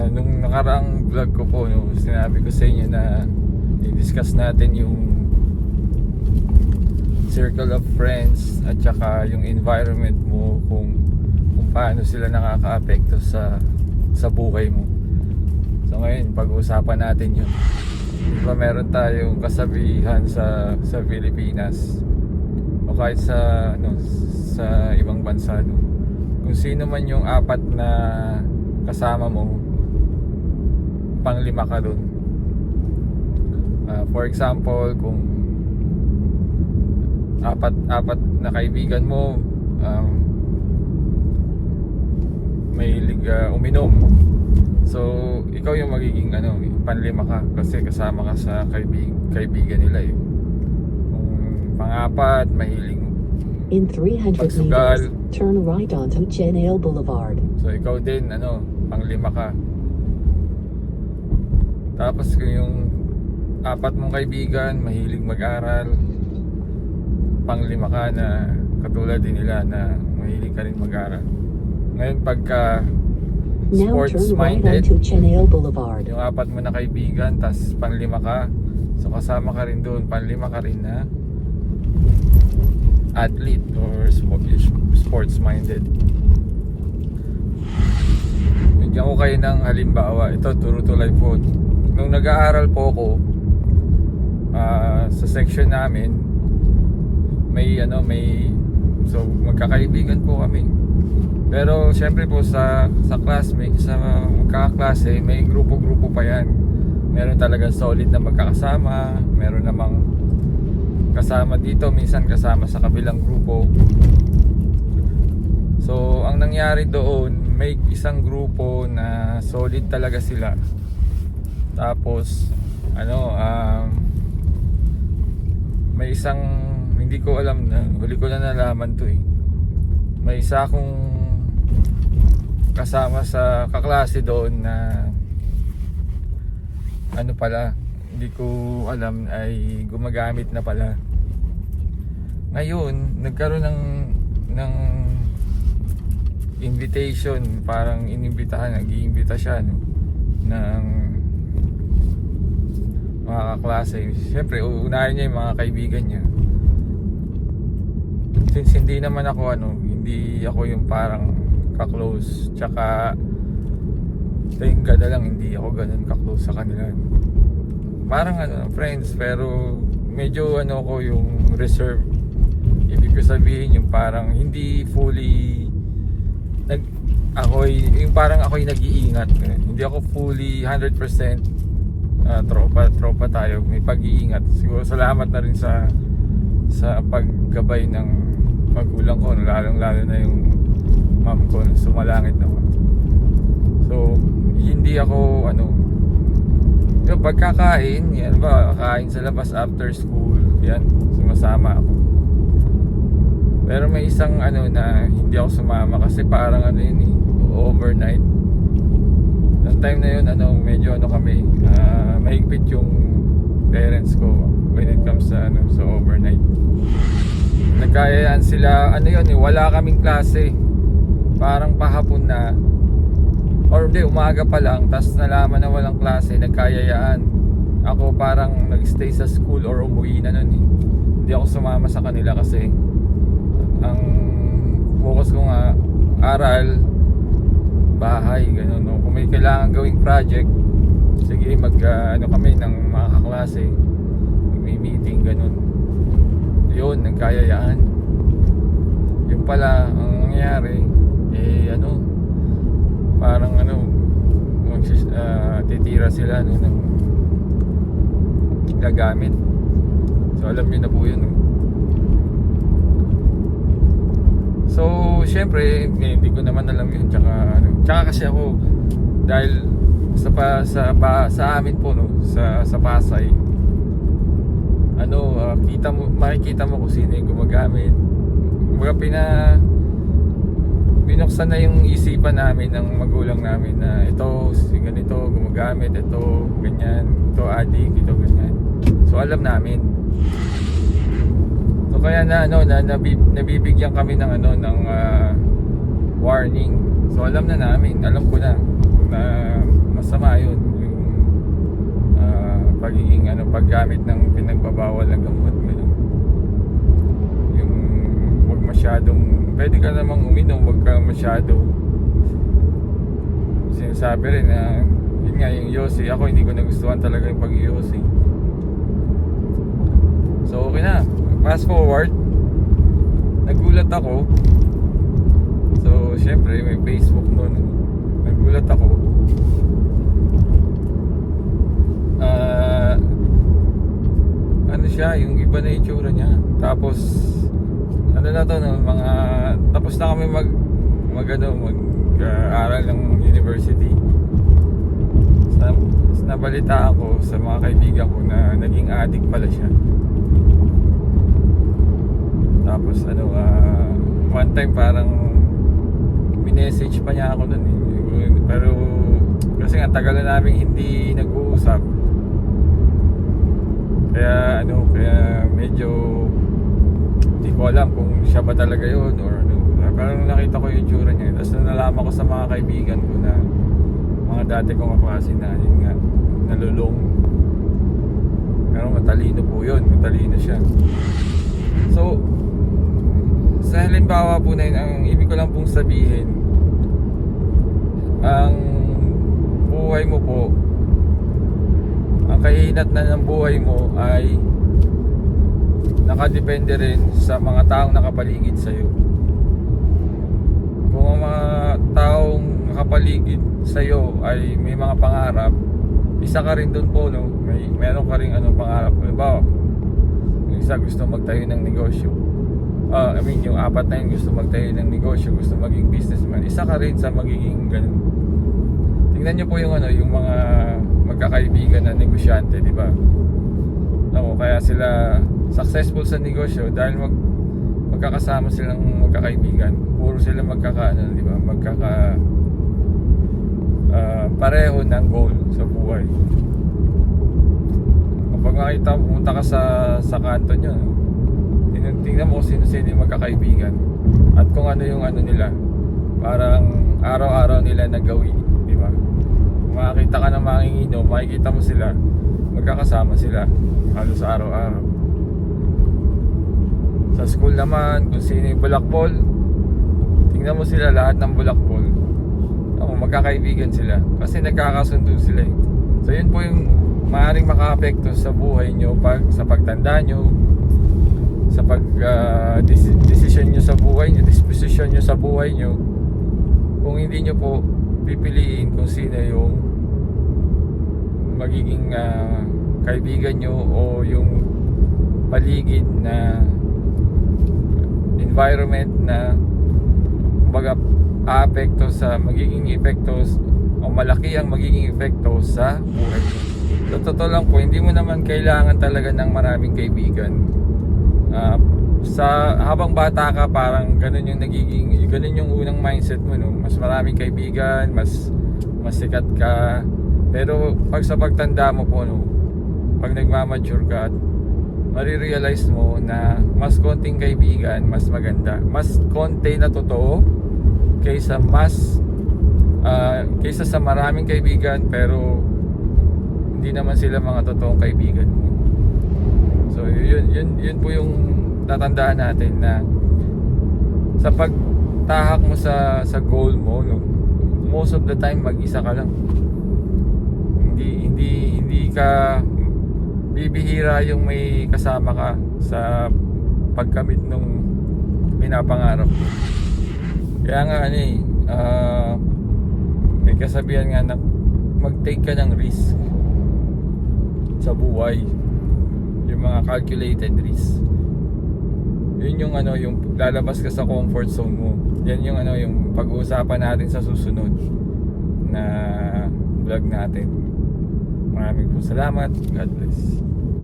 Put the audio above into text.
Nung nakaraang vlog ko po, no, sinabi ko sa inyo na i-discuss natin yung circle of friends at saka yung environment mo, kung paano sila nakaka-apekto sa buhay mo. So ngayon, pag-uusapan natin yun. Diba meron tayong kasabihan sa Pilipinas o kahit sa ibang bansa, no? Kung sino man yung apat na kasama mo, panglima ka dun. For example, kung apat na kaibigan mo mahilig uminom, so ikaw yung magiging panlima ka kasi kasama ka sa kaibigan nila eh. Kung pang-apat, mahilig In 300 pagsugal, meters, turn right onto Chenale Boulevard. so ikaw din panglima ka. Tapos kung yung apat mong kaibigan mahilig mag-aral, panglima ka na katulad din nila na mahilig ka rin mag-aral. Ngayon pagka Now sports turn right minded, onto Chenale Boulevard. yung apat mo na kaibigan tas panglima ka, so kasama ka rin doon, panlima ka rin na athlete or sports minded. Bigyan ko kayo ng halimbawa. Ito, true to life po. Nung nag-aaral po ako sa section namin, may so magkakaibigan po kami. Pero syempre po sa classmate, sa magkakaklase, may grupo-grupo pa yan. Meron talagang solid na magkakasama, meron namang kasama dito, minsan kasama sa kabilang grupo. So ang nangyari doon, may isang grupo na solid talaga sila. Tapos may isang, hindi ko alam, na huli ko na nalaman to eh. May isa akong kasama sa kaklase doon na pala, hindi ko alam, ay gumagamit na pala. Ngayon nagkaroon ng invitation, parang nag-iimbita siya ng mga kaklase. Siyempre uunahin niya yung mga kaibigan niya. Since hindi naman ako hindi ako yung parang ka-close, tsaka thank God na lang hindi ako ganun ka-close sa kanila. Parang friends, pero medyo ko yung reserve. Ibig ko sabihin yung parang hindi fully yung parang ako'y nag-iingat. Hindi ako fully 100% tropa tayo, may pag-iingat. Siguro salamat na rin sa paggabay ng magulang ko, lalong-lalo na yung mom ko, sumalangit naman. So hindi ako yung pagkakain, yan ba, kain sa labas after school, yan, sumasama ako. Pero may isang na hindi ako sumama kasi parang yun eh, overnight. Noong time na yun, medyo kami, mahigpit yung parents ko when it comes sa overnight. Nagkayayaan sila, wala kaming klase. Parang pahapon na, or hindi, umaga pa lang, tas nalaman na walang klase, nagkayayaan. Ako parang nagstay sa school or umuwi na nun eh. Hindi ako sumama sa kanila kasi ang focus ko nga, aral, bahay, ganun. No? Kung may kailangan gawing project, sige, kami ng mga kaklase, may meeting, ganun. Yun, nagkayayaan. Yung pala, ang nangyari, parang titira sila ng gagamit. So alam niyo na po yun. So syempre hindi ko naman alam yun. Tsaka kasi ako, dahil sa amin po sa Pasay, makikita mo kung sino yung gumagamit. Binuksan na yung isipan namin ng magulang namin na ito, ganito, gumagamit, ito, ganyan, ito adik, ito ganyan. So alam namin. So kaya nabibigyan kami ng warning. So alam na namin, alam ko na na masama yun, yung pagiging paggamit ng pinagbabawal na gamot, ganun. Yung wag masyadong, pwede ka namang uminom, wag ka masyado. Sinasabi rin na yun nga yung yosi, ako hindi ko nagustuhan talaga yung pag-yosi. So okay na, fast forward, nagulat ako. So syempre may Facebook noon, nagulat ako. Ano siya, yung iba na itsura niya. Tapos ano na to, no, mga tapos na kami mag-aral ng university. Nabalita ako sa mga kaibigan ko na naging addict pala siya. Tapos one time parang minessage pa niya ako nun eh. Pero kasi nga tagal na namin hindi nag-uusap. Kaya medyo hindi ko alam kung siya ba talaga yun or ano. Pero nung nakita ko yung itsura niya, tapos nalaman ko sa mga kaibigan ko na mga dati kong kaklase na yun nga, nalulong. Pero matalino po yun, matalino siya. So sa halimbawa po na yun, ang ibig ko lang pong sabihin, ang buhay mo po, ang kahinat na ng buhay mo ay nakadepende rin sa mga taong nakapaligid sa'yo. Kung ang mga taong nakapaligid sa'yo ay may mga pangarap, isa ka rin dun po, no? Meron ka rin pangarap. Halimbawa, yung isa gusto magtayo ng negosyo. Yung apat na yun gusto magtayo ng negosyo, gusto maging businessman. Isa ka rin sa magiging ganun. Tingnan nyo po yung yung mga magkakaibigan na negosyante, di ba? Kaya sila successful sa negosyo dahil magkakasama silang magkakaibigan. Puro sila di ba? Pareho ng goal sa buhay. Kapag nakita, pumunta ka sa kanto nyo, tingnan mo kung sino yung magkakaibigan at kung ano yung nila, parang araw-araw nila nagawi, di ba? Kung makakita ka ng manginginom, makikita mo sila, magkakasama sila halos araw-araw. Sa school naman, kung sino yung bulakbol, tingnan mo sila, lahat ng bulakbol magkakaibigan sila kasi nagkakasundo sila eh. So yun po yung maaaring maka-apekto sa buhay nyo sa pagtanda nyo, sa decision nyo sa buhay nyo, disposition nyo sa buhay nyo, kung hindi nyo po pipiliin kung sino yung magiging kaibigan nyo o yung paligid na environment na kumbaga aapekto sa magiging epekto o malaki ang magiging epekto sa buhay nyo. So totoo lang po, hindi mo naman kailangan talaga ng maraming kaibigan. Habang bata ka, parang ganun yung unang mindset mo, no? Mas maraming kaibigan, mas sikat ka. Pero pag sa pagtanda mo po, no, pag nagmamature ka at marirealize mo na mas konting kaibigan, mas maganda. Mas konti na totoo kaysa sa maraming kaibigan pero hindi naman sila mga totoong kaibigan mo. So yun po yung tatandaan natin na sa pagtahak mo sa goal mo, no, most of the time mag-isa ka lang. Hindi ka bibihira yung may kasama ka sa pagkamit nung pinapangarap. Kaya nga may kasabihan nga na mag-take ka ng risk sa buhay, yung mga calculated risk. Yun yung yung lalabas ka sa comfort zone mo. Yan yung yung pag-uusapan natin sa susunod na vlog natin. Maraming po salamat. God bless.